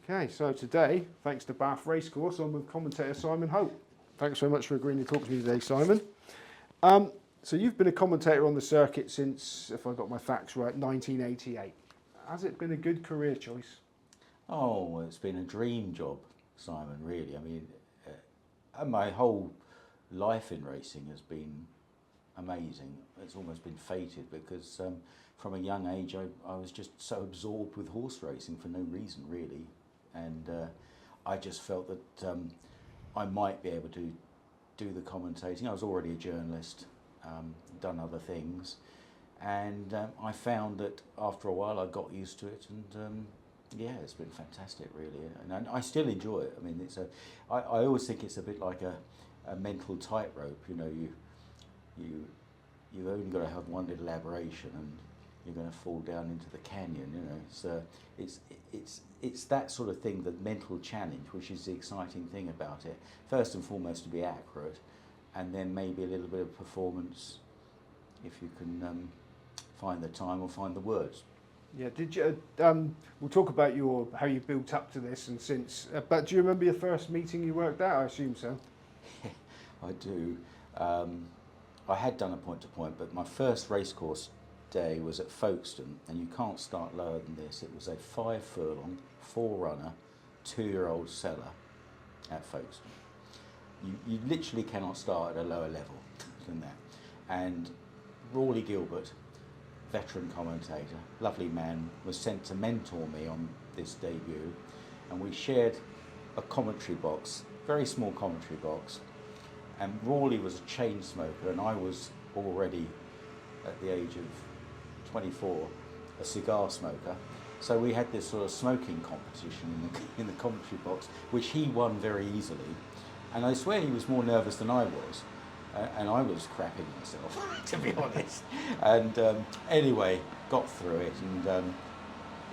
Okay, so today, thanks to Bath Racecourse, I'm with commentator Simon Holt. Thanks very much for agreeing to talk to me today, Simon. So you've been a commentator on the circuit since, if I got my facts right, 1988. Has it been a good career choice? Oh, well, it's been a dream job, Simon, really. I mean, my whole life in racing has been amazing. It's almost been fated because from a young age I was just so absorbed with horse racing for no reason, really. And I just felt that I might be able to do the commentating. I was already a journalist, done other things. And I found that after a while I got used to it, and yeah, it's been fantastic, really, and I still enjoy it. I mean, I always think it's a bit like a mental tightrope. You know, you've only got to have one little aberration, and you're going to fall down into the canyon. You know, so it's that sort of thing, the mental challenge, which is the exciting thing about it. First and foremost, to be accurate, and then maybe a little bit of performance, if you can find the time or find the words. Yeah, did you? We'll talk about how you built up to this and since. But do you remember your first meeting you worked at? I assume so. I do. I had done a point-to-point, but my first racecourse day was at Folkestone, and you can't start lower than this. It was a 5 furlong, 4-runner, 2-year-old seller at Folkestone. You literally cannot start at a lower level than that. And Rawley Gilbert, veteran commentator, lovely man, was sent to mentor me on this debut, and we shared a commentary box, very small commentary box, and Rawley was a chain smoker and I was already, at the age of 24, a cigar smoker. So we had this sort of smoking competition in the commentary box, which he won very easily, and I swear he was more nervous than I was. And I was crapping myself, to be honest. And anyway, got through it, and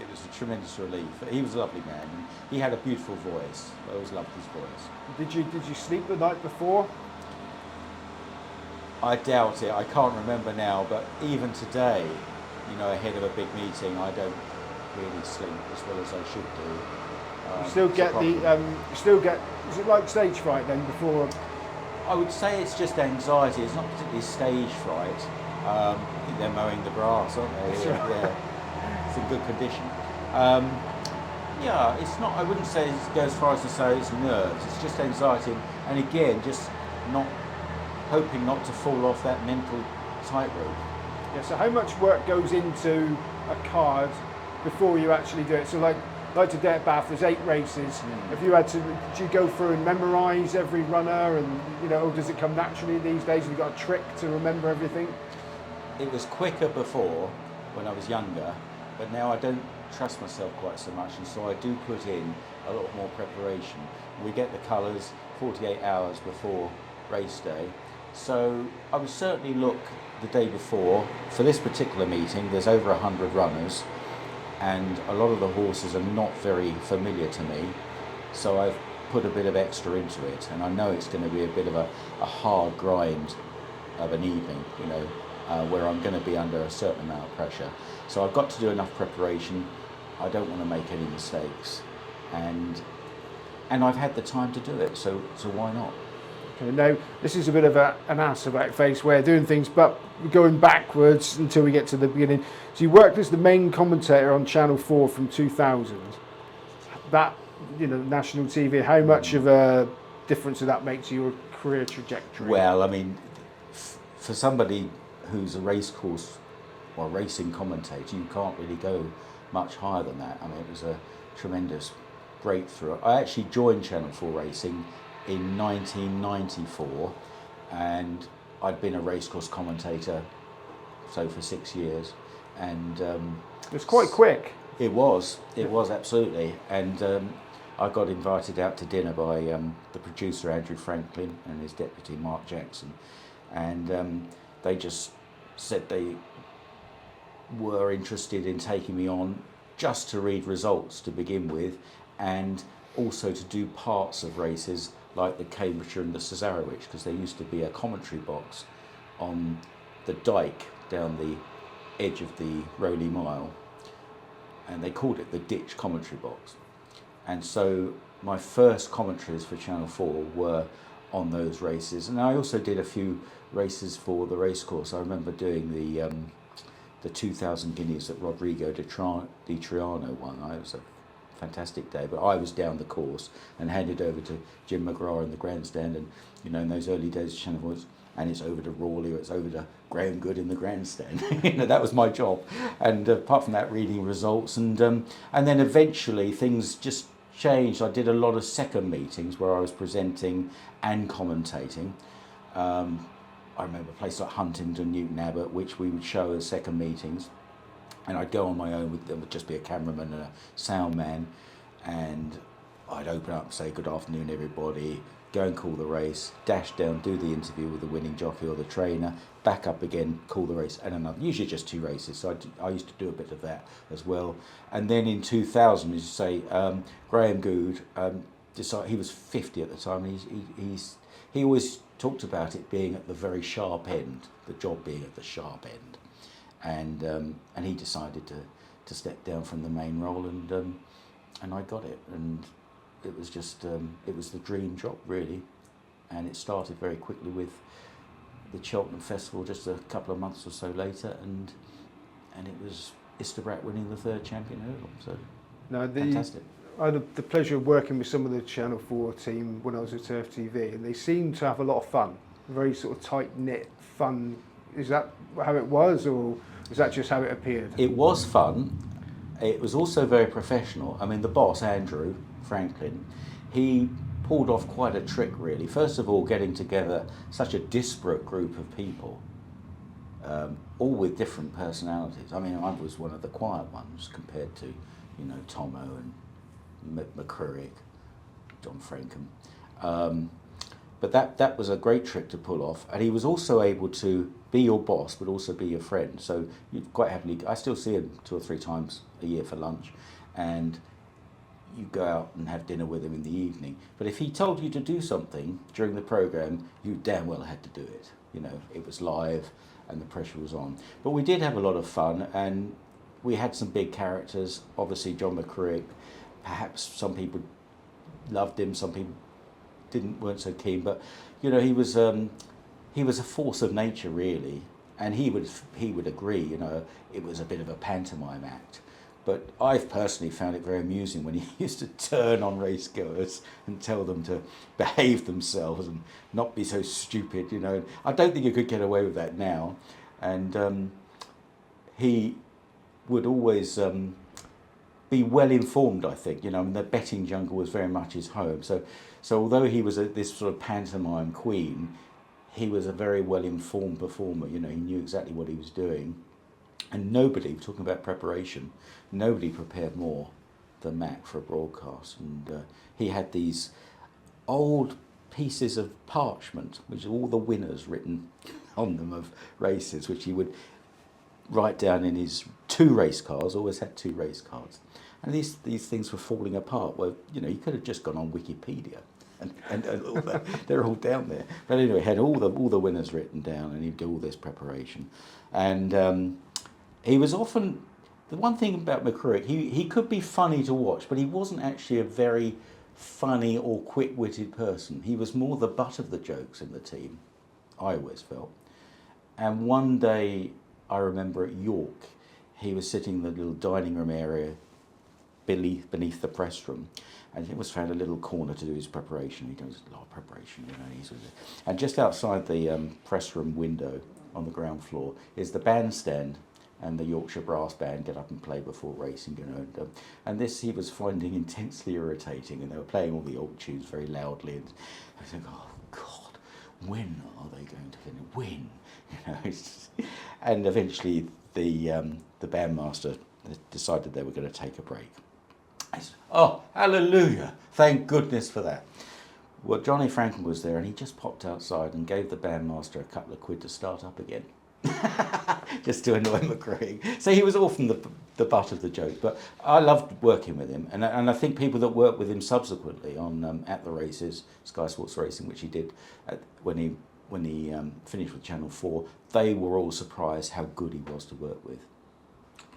it was a tremendous relief. He was a lovely man, and he had a beautiful voice. I always loved his voice. Did you sleep the night before? I doubt it. I can't remember now, but even today, you know, ahead of a big meeting, I don't really sleep as well as I should do. You still get is it like stage fright then before? I would say it's just anxiety. It's not particularly stage fright. I think they're mowing the grass, aren't they? Yeah, it's in good condition. Yeah, it's not. I wouldn't say it goes as far as to say it's nerves. It's just anxiety, and again, just not hoping not to fall off that mental tightrope. Yeah. So how much work goes into a card before you actually do it? So like today at Bath, there's 8 races. Have you had to? Do you go through and memorise every runner, and you know, or does it come naturally these days? Have you got a trick to remember everything? It was quicker before, when I was younger, but now I don't trust myself quite so much, and so I do put in a lot more preparation. We get the colours 48 hours before race day, so I would certainly look the day before. For this particular meeting, there's over 100 runners, and a lot of the horses are not very familiar to me, so I've put a bit of extra into it, and I know it's going to be a bit of a hard grind of an evening, you know, where I'm going to be under a certain amount of pressure. So I've got to do enough preparation. I don't want to make any mistakes, and I've had the time to do it, so why not? Okay, now this is a bit of an ass-about-face way of doing things, but going backwards until we get to the beginning. So you worked as the main commentator on Channel 4 from 2000. That, you know, national TV, how much of a difference did that make to your career trajectory? Well, I mean, for somebody who's a racecourse or racing commentator, you can't really go much higher than that. I mean, it was a tremendous breakthrough. I actually joined Channel 4 Racing in 1994, and I'd been a racecourse commentator for 6 years, and it was quite quick. It was absolutely, and I got invited out to dinner by the producer Andrew Franklin and his deputy Mark Jackson, and they just said they were interested in taking me on just to read results to begin with, and also to do parts of races like the Cambridgeshire and the Cesarewitch, because there used to be a commentary box on the dike down the edge of the Rowley Mile, and they called it the ditch commentary box. And so my first commentaries for Channel 4 were on those races. And I also did a few races for the Racecourse. I remember doing the 2,000 guineas that Rodrigo Di Triano won. It was a fantastic day, but I was down the course and handed over to Jim McGrath in the grandstand. And you know, in those early days of Channel 4, and it's over to Rawley, or it's over to Graham Good in the grandstand. You know, that was my job. And apart from that, reading results, and then eventually things just changed. I did a lot of second meetings where I was presenting and commentating. I remember places like Huntingdon, Newton Abbot, which we would show as second meetings, and I'd go on my own. There would just be a cameraman and a sound man, and I'd open up, say good afternoon everybody, go and call the race, dash down, do the interview with the winning jockey or the trainer, back up again, call the race, and another, usually just 2 races. So I used to do a bit of that as well. And then in 2000, as you say, Graham Good decided, he was 50 at the time. He always talked about it being at the very sharp end, the job being at the sharp end, and he decided to step down from the main role, and I got it, and it was just it was the dream job really, and it started very quickly with the Cheltenham Festival just a couple of months or so later, and it was Istabraq winning the 3rd champion hurdle. So fantastic. I had the pleasure of working with some of the Channel 4 team when I was at Turf TV, and they seemed to have a lot of fun, very sort of tight-knit fun. Is that how it was, or is that just how it appeared? It was fun. It was also very professional. I mean, the boss, Andrew Franklin, he pulled off quite a trick really. First of all, getting together such a disparate group of people, all with different personalities. I mean, I was one of the quiet ones compared to, you know, Tomo and McCurrick, John Frankham. But that was a great trick to pull off, and he was also able to be your boss but also be your friend. So you'd quite happily, I still see him 2 or 3 times a year for lunch, and you go out and have dinner with him in the evening. But if he told you to do something during the programme, you damn well had to do it. You know, it was live and the pressure was on. But we did have a lot of fun, and we had some big characters. Obviously John McCurrick, perhaps some people loved him, some people weren't so keen, but you know, he was a force of nature really, and he would agree, you know, it was a bit of a pantomime act. But I've personally found it very amusing when he used to turn on racegoers and tell them to behave themselves and not be so stupid, you know. I don't think you could get away with that now. And he would always be well informed, I think. You know, I mean, the betting jungle was very much his home. So although he was this sort of pantomime queen, he was a very well informed performer. You know, he knew exactly what he was doing. And nobody, talking about preparation, nobody prepared more than Mac for a broadcast. And he had these old pieces of parchment, which all the winners written on them of races, which he would write down in his 2 race cards, always had 2 race cards. And these things were falling apart. Well, you know, you could have just gone on Wikipedia. And all that, they're all down there. But anyway, he had all the winners written down, and he'd do all this preparation. And he was often, the one thing about McCurrick, he could be funny to watch, but he wasn't actually a very funny or quick-witted person. He was more the butt of the jokes in the team, I always felt. And one day, I remember at York, he was sitting in the little dining room area beneath the press room, and he was found a little corner to do his preparation. He does a lot of preparation, you know. And just outside the press room window on the ground floor is the bandstand, and the Yorkshire Brass Band get up and play before racing, you know. And this he was finding intensely irritating, and they were playing all the old tunes very loudly. And I was thinking, oh God, when are they going to finish? When? You know. And eventually the bandmaster decided they were going to take a break. I said, oh, hallelujah, thank goodness for that. Well, Johnny Franklin was there, and he just popped outside and gave the bandmaster a couple of quid to start up again. Just to annoy McCraig. So he was often the butt of the joke, but I loved working with him, and I think people that worked with him subsequently on at the races, Sky Sports Racing, which he did when he finished with Channel 4, they were all surprised how good he was to work with.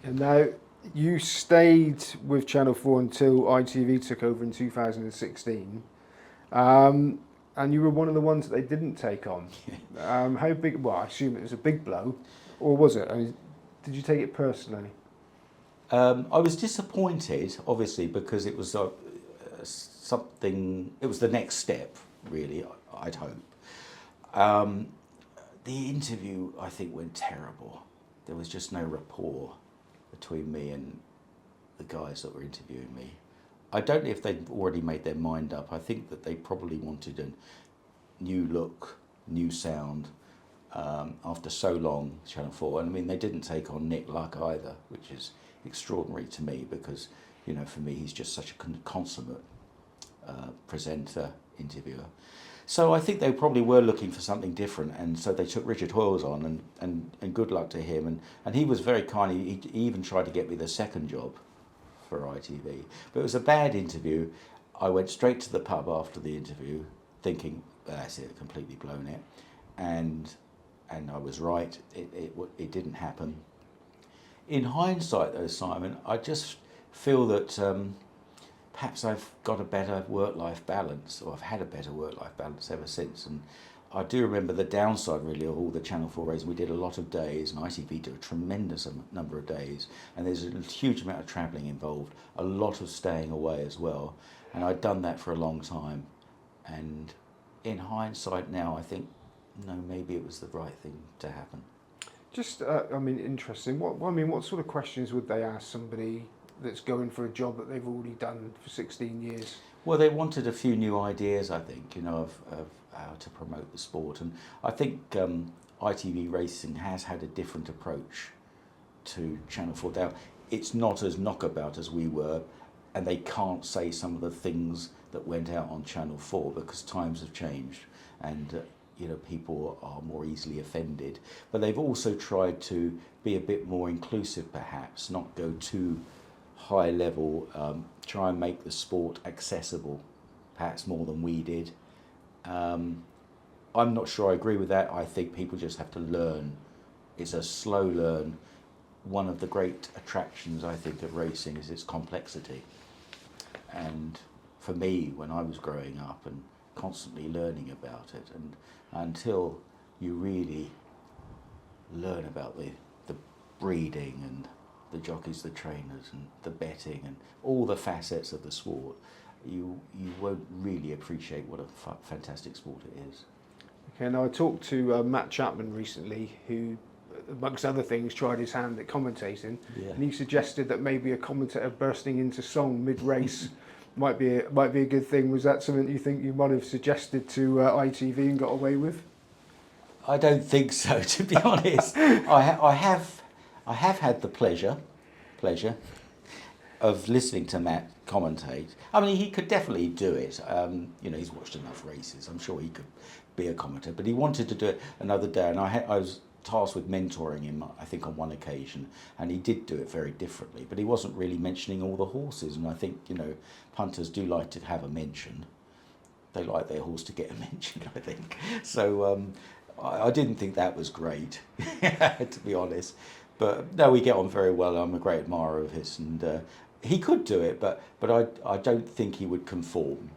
And now You stayed with Channel 4 until ITV took over in 2016. And you were one of the ones that they didn't take on. How big? Well, I assume it was a big blow, or was it? I mean, did you take it personally? I was disappointed, obviously, because it was something. It was the next step, really. I'd hope. The interview, I think, went terrible. There was just no rapport between me and the guys that were interviewing me. I don't know if they'd already made their mind up. I think that they probably wanted a new look, new sound after so long, Channel 4. And I mean, they didn't take on Nick Luck either, which is extraordinary to me because, you know, for me, he's just such a consummate presenter, interviewer. So I think they probably were looking for something different, and so they took Richard Hoyles on, and good luck to him. And he was very kind. He even tried to get me the second job for ITV. But it was a bad interview. I went straight to the pub after the interview thinking, that's it, completely blown it. And I was right, it didn't happen. In hindsight though, Simon, I just feel that perhaps I've got a better work-life balance, or I've had a better work-life balance ever since. And I do remember the downside really of all the Channel 4 races. We did a lot of days, and ITV did a tremendous number of days, and there's a huge amount of travelling involved, a lot of staying away as well, and I'd done that for a long time. And in hindsight now, I think, no, maybe it was the right thing to happen. Just, I mean, interesting. What sort of questions would they ask somebody that's going for a job that they've already done for 16 years? Well, they wanted a few new ideas, I think, you know, of how to promote the sport. And I think ITV Racing has had a different approach to Channel 4. Now, it's not as knockabout as we were, and they can't say some of the things that went out on Channel 4 because times have changed, and you know, people are more easily offended. But they've also tried to be a bit more inclusive, perhaps, not go too high level, try and make the sport accessible, perhaps more than we did. I'm not sure I agree with that. I think people just have to learn. It's a slow learn. One of the great attractions, I think, of racing is its complexity. And for me, when I was growing up and constantly learning about it, and until you really learn about the breeding and the jockeys, the trainers, and the betting, and all the facets of the sport, you won't really appreciate what a fantastic sport it is. Okay, now I talked to Matt Chapman recently, who, amongst other things, tried his hand at commentating, and he suggested that maybe a commentator bursting into song mid-race might be a good thing. Was that something you think you might have suggested to ITV and got away with? I don't think so, to be honest. I have had the pleasure of listening to Matt commentate. I mean, he could definitely do it. You know, he's watched enough races. I'm sure he could be a commentator. But he wanted to do it another day, and I was tasked with mentoring him, I think, on one occasion, and he did do it very differently. But he wasn't really mentioning all the horses, and I think, you know, punters do like to have a mention. They like their horse to get a mention, I think. So I didn't think that was great, to be honest. But no, we get on very well. I'm a great admirer of his, and he could do it, but I don't think he would conform.